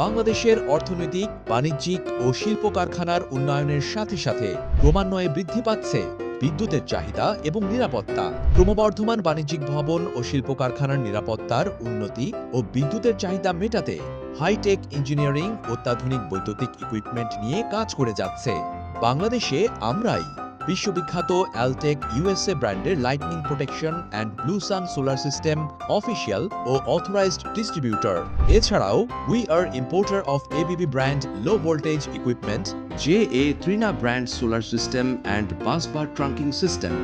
বাংলাদেশের অর্থনৈতিক, বাণিজ্যিক ও শিল্প কারখানার উন্নয়নের সাথে সাথে ক্রমান্বয়ে বৃদ্ধি পাচ্ছে বিদ্যুতের চাহিদা এবং নিরাপত্তা। ক্রমবর্ধমান বাণিজ্যিক ভবন ও শিল্প কারখানার নিরাপত্তার উন্নতি ও বিদ্যুতের চাহিদা মেটাতে হাইটেক ইঞ্জিনিয়ারিং অত্যাধুনিক বৈদ্যুতিক ইকুইপমেন্ট নিয়ে কাজ করে যাচ্ছে। বাংলাদেশে আমরাই বিশ্ববিখ্যাত অ্যালটেক ইউএসএ ব্র্যান্ডের lightning protection and blue sun solar system official ও অথরাইজড ডিস্ট্রিবিউটর। এছাড়াও we are importer of ABB brand low voltage equipment, জে Trina brand solar system and busbar trunking system.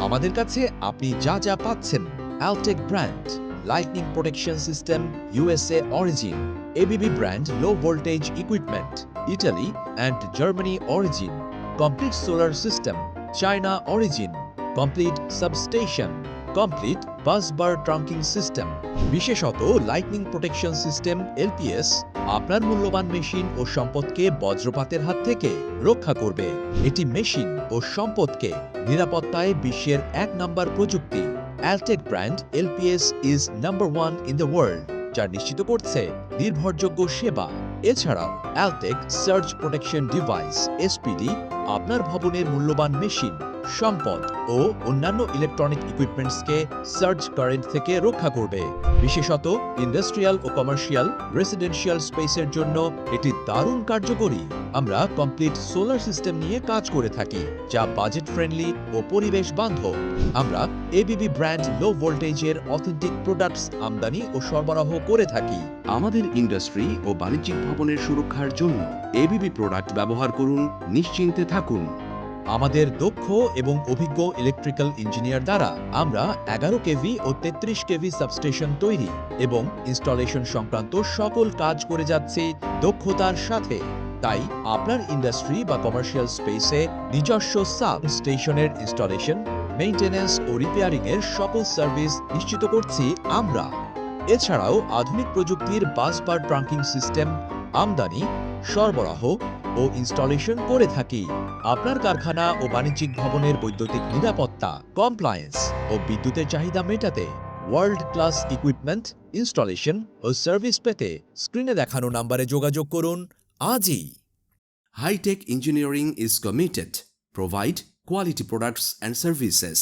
আমাদের কাছে আপনি যা যা পাচ্ছেন: Altech brand lightning protection system USA origin, ABB brand low voltage equipment Italy and Germany origin, complete solar system China origin, complete substation, complete busbar trunking system. বিশেষত lightning protection system LPS আপনার মূল্যবান machine ও সম্পদকে বজ্রপাতের হাত থেকে রক্ষা করবে। এটি মেশিন ও সম্পদকে নিরাপত্তায় বিশ্বের ১ নম্বর প্রযুক্তি। Altech brand LPS is number 1 in the world, যা নিশ্চিত করছে নির্ভরযোগ্য সেবা। এছাড়াও Altech surge protection device SPD আপনার ভবনের মূল্যবান মেশিন, সম্পদ ও অন্যান্য ইলেকট্রনিক ইকুইপমেন্টসকে সার্জ কারেন্ট থেকে রক্ষা করবে। বিশেষত ইন্ডাস্ট্রিয়াল ও কমার্শিয়াল রেসিডেন্সিয়াল স্পেসের জন্য এটি দারুণ কার্যকরী। আমরা কমপ্লিট সোলার সিস্টেম নিয়ে কাজ করে থাকি, যা বাজেট ফ্রেন্ডলি ও পরিবেশ বান্ধব। আমরা এবিবি ব্র্যান্ড লো ভোল্টেজের অথেন্টিক প্রোডাক্টস আমদানি ও সরবরাহ করে থাকি। আমাদের ইন্ডাস্ট্রি ও বাণিজ্যিক ভবনের সুরক্ষার জন্য এবিবি প্রোডাক্ট ব্যবহার করুন, নিশ্চিন্তে থাকুন। আমাদের দক্ষ এবং অভিজ্ঞ ইলেকট্রিক্যাল ইঞ্জিনিয়ার দ্বারা আমরা 11 কেভি ও 33 কেভি সাবস্টেশন তৈরি এবং ইনস্টলেশন সংক্রান্ত সকল কাজ করে যাচ্ছি দক্ষতার সাথে। তাই আপনার ইন্ডাস্ট্রি বা কমার্শিয়াল স্পেসে নিজস্ব সাব স্টেশনের ইনস্টলেশন, মেইনটেনেন্স ও রিপেয়ারিং এর সকল সার্ভিস নিশ্চিত করছি আমরা। এছাড়াও আধুনিক প্রযুক্তির বাসবার ট্রাঙ্কিং সিস্টেম আমদানি, সরবরাহ ও ইনস্টলেশন করে থাকি। আপনার কারখানা ও বাণিজ্যিক ভবনের বৈদ্যুতিক নিরাপত্তা, কমপ্লায়েন্স ও বিদ্যুতের চাহিদা মেটাতে ওয়ার্ল্ড ক্লাস ইকুইপমেন্ট, ইনস্টলেশন ও সার্ভিস পেতে স্ক্রিনে দেখানো নম্বরে যোগাযোগ করুন আজই। High-Tech Engineering is committed. Provide quality products and services.